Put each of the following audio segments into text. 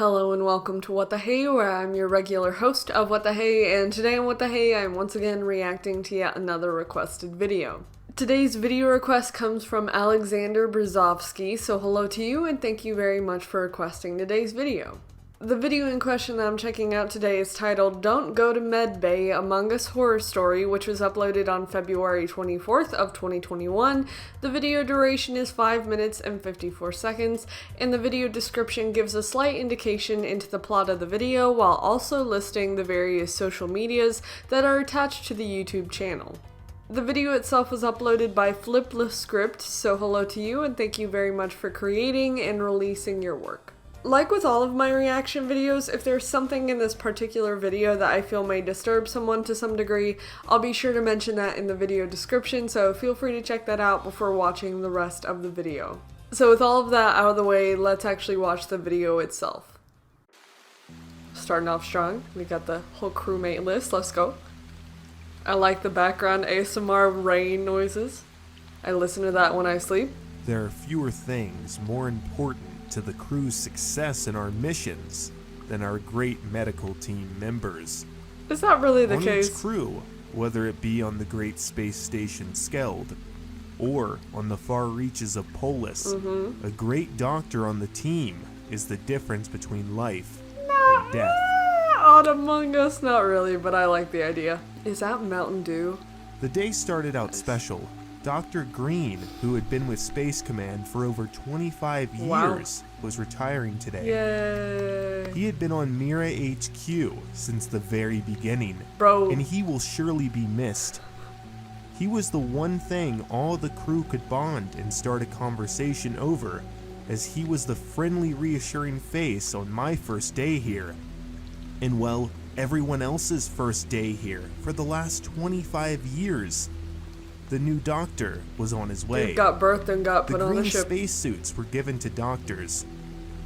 Hello and welcome to What the Hey, where I'm your regular host of What the Hey, and today on What the Hey, I'm once again reacting to yet another requested video. Today's video request comes from Alexander Brezovsky, so hello to you and thank you very much for requesting today's video. The video in question that I'm checking out today is titled Don't Go to Medbay, Among Us Horror Story, which was uploaded on February 24th of 2021. The video duration is 5 minutes and 54 seconds, and the video description gives a slight indication into the plot of the video while also listing the various social medias that are attached to the YouTube channel. The video itself was uploaded by FlipLaScript, so hello to you and thank you very much for creating and releasing your work. Like with all of my reaction videos, if there's something in this particular video that I feel may disturb someone to some degree, I'll be sure to mention that in the video description, so feel free to check that out before watching the rest of the video. So with all of that out of the way, let's actually watch the video itself. Starting off strong, we got the whole crewmate list, let's go. I like the background ASMR rain noises. I listen to that when I sleep. There are fewer things more important to the crew's success in our missions than our great medical team members. Is that really the on case? Each crew, whether it be on the great space station Skeld or on the far reaches of Polis, a great doctor on the team is the difference between life and death. Odd Among Us, not really, but I like the idea. Is that Mountain Dew? The day started out special. Dr. Green, who had been with Space Command for over 25 years, was retiring today. Yay! He had been on Mira HQ since the very beginning, and he will surely be missed. He was the one thing all the crew could bond and start a conversation over, as he was the friendly, reassuring face on my first day here. And well, everyone else's first day here for the last 25 years. The new doctor was on his way. Dude got birthed and got put on the ship. The green spacesuits were given to doctors.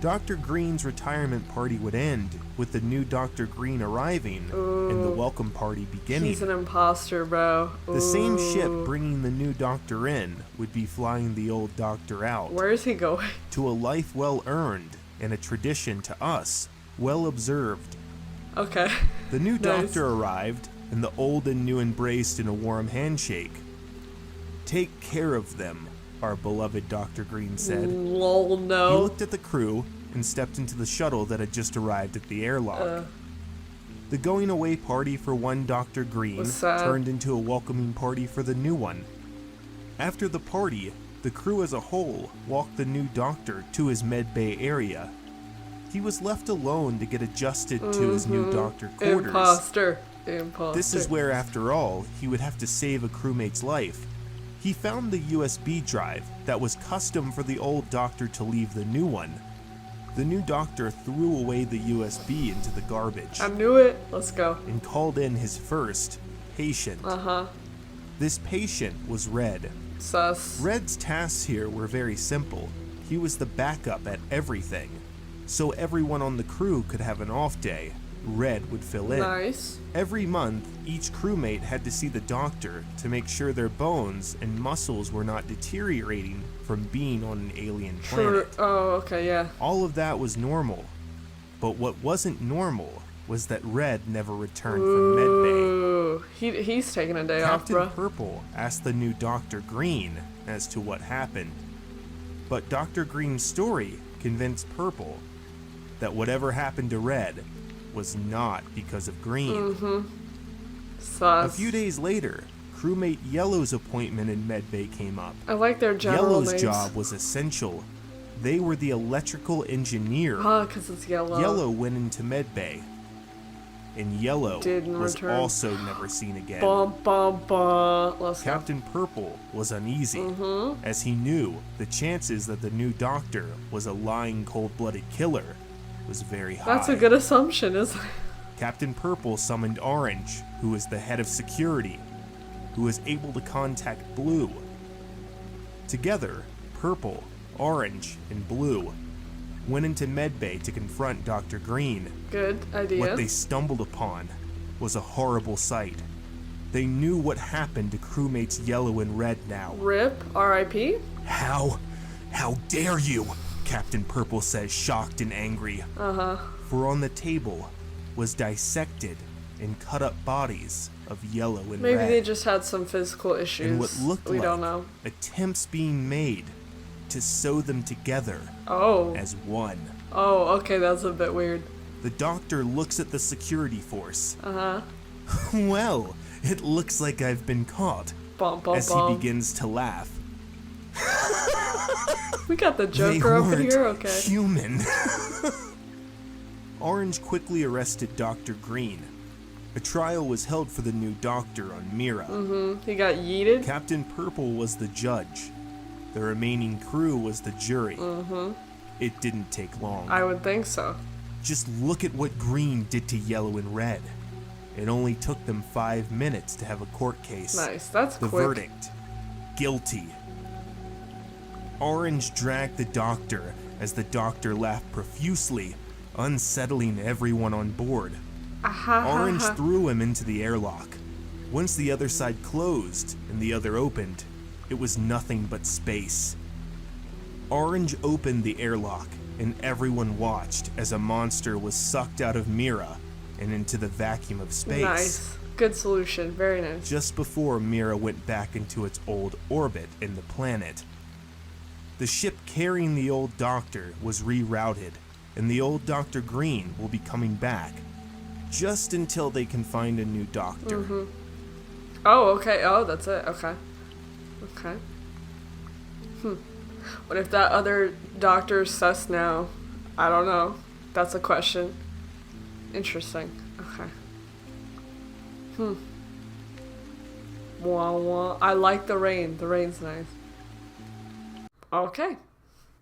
Dr. Green's retirement party would end with the new Dr. Green arriving and the welcome party beginning. He's an imposter, bro. The same ship bringing the new doctor in would be flying the old doctor out. Where is he going? To a life well earned and a tradition to us well observed. Okay. The new doctor arrived and the old and new embraced in a warm handshake. Take care of them, our beloved Dr. Green said. Lol, no. He looked at the crew and stepped into the shuttle that had just arrived at the airlock. The going away party for one Dr. Green turned into a welcoming party for the new one. After the party, the crew as a whole walked the new doctor to his Medbay area. He was left alone to get adjusted to his new doctor quarters. Imposter. This is where, after all, he would have to save a crewmate's life. He found the USB drive that was custom for the old doctor to leave the new one. The new doctor threw away the USB into the garbage. I knew it. Let's go. And called in his first patient. This patient was Red. Sus. Red's tasks here were very simple. He was the backup at everything. So everyone on the crew could have an off day. Red would fill in. Nice. Every month, each crewmate had to see the doctor to make sure their bones and muscles were not deteriorating from being on an alien planet. Oh, okay, yeah. All of that was normal. But what wasn't normal was that Red never returned from Medbay. He's taking a day off, bro. Captain Purple asked the new Dr. Green as to what happened. But Dr. Green's story convinced Purple that whatever happened to Red was not because of Green. Sus. A few days later, crewmate Yellow's appointment in Medbay came up. I like their general Yellow's names. job was essential. They were the electrical engineer. Because it's Yellow. Yellow went into Medbay. And Yellow was return. Also never seen again. Captain Purple was uneasy, as he knew the chances that the new doctor was a lying, cold-blooded killer was very high. That's a good assumption, isn't it? Captain Purple summoned Orange, who was the head of security, who was able to contact Blue. Together, Purple, Orange, and Blue went into Medbay to confront Dr. Green. Good idea. What they stumbled upon was a horrible sight. They knew what happened to crewmates Yellow and Red now. RIP, R.I.P. How dare you? Captain Purple says, shocked and angry. For on the table was dissected and cut up bodies of yellow and red. Maybe they just had some physical issues. And what looked we like don't know. attempts being made to sew them together as one. Oh, okay, that's a bit weird. The doctor looks at the security force. Well, it looks like I've been caught. As he begins to laugh. We got the Joker up here, okay. Human. Orange quickly arrested Dr. Green. A trial was held for the new doctor on Mira. He got yeeted? Captain Purple was the judge. The remaining crew was the jury. It didn't take long. I would think so. Just look at what Green did to Yellow and Red. It only took them 5 minutes to have a court case. Nice, that's quick. The verdict: guilty. Orange dragged the doctor as the doctor laughed profusely, unsettling everyone on board. Orange threw him into the airlock. Once the other side closed and the other opened, it was nothing but space. Orange opened the airlock, and everyone watched as a monster was sucked out of Mira and into the vacuum of space. Nice. Good solution. Very nice. Just before Mira went back into its old orbit in the planet. The ship carrying the old doctor was rerouted, and the old Dr. Green will be coming back, just until they can find a new doctor. Oh, okay. Oh, that's it. Okay. Okay. What if that other doctor's sus now? I don't know. That's a question. Interesting. Okay. Wah wah. I like the rain. The rain's nice. Okay.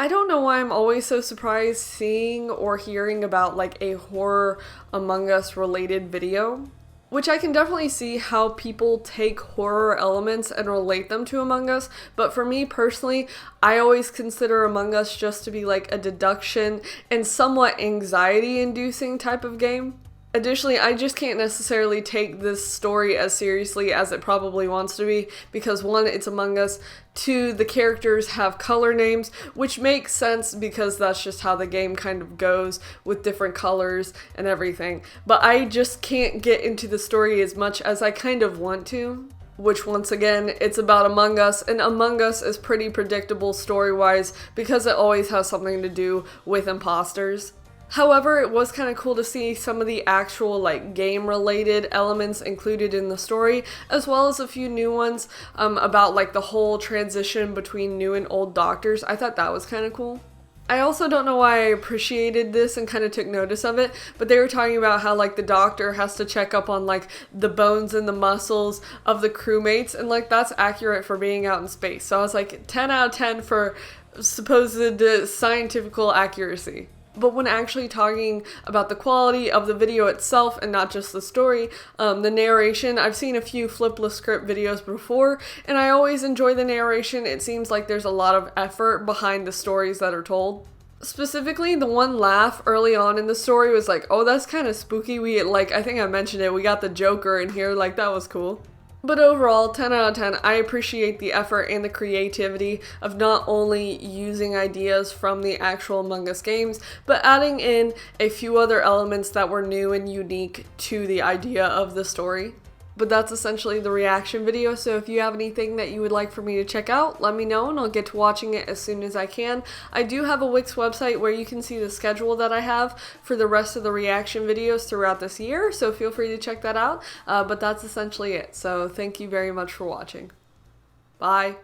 I don't know why I'm always so surprised seeing or hearing about like a horror Among Us related video. Which I can definitely see how people take horror elements and relate them to Among Us, but for me personally, I always consider Among Us just to be like a deduction and somewhat anxiety-inducing type of game. Additionally, I just can't necessarily take this story as seriously as it probably wants to be because 1, it's Among Us, 2, the characters have color names, which makes sense because that's just how the game kind of goes with different colors and everything. But I just can't get into the story as much as I kind of want to. Which, once again, it's about Among Us, and Among Us is pretty predictable story-wise because it always has something to do with imposters. However, it was kind of cool to see some of the actual like game-related elements included in the story, as well as a few new ones about like the whole transition between new and old doctors. I thought that was kind of cool. I also don't know why I appreciated this and kind of took notice of it, but they were talking about how like the doctor has to check up on like the bones and the muscles of the crewmates, and like that's accurate for being out in space. So I was like 10 out of 10 for supposed scientific accuracy. But when actually talking about the quality of the video itself and not just the story, the narration, I've seen a few FlipLaScript videos before, and I always enjoy the narration. It seems like there's a lot of effort behind the stories that are told. Specifically, the one laugh early on in the story was like, oh, that's kind of spooky. I think I mentioned it, we got the Joker in here, like that was cool. But overall, 10 out of 10, I appreciate the effort and the creativity of not only using ideas from the actual Among Us games, but adding in a few other elements that were new and unique to the idea of the story. But that's essentially the reaction video, so if you have anything that you would like for me to check out, let me know and I'll get to watching it as soon as I can. I do have a Wix website where you can see the schedule that I have for the rest of the reaction videos throughout this year, so feel free to check that out. But that's essentially it, so thank you very much for watching. Bye.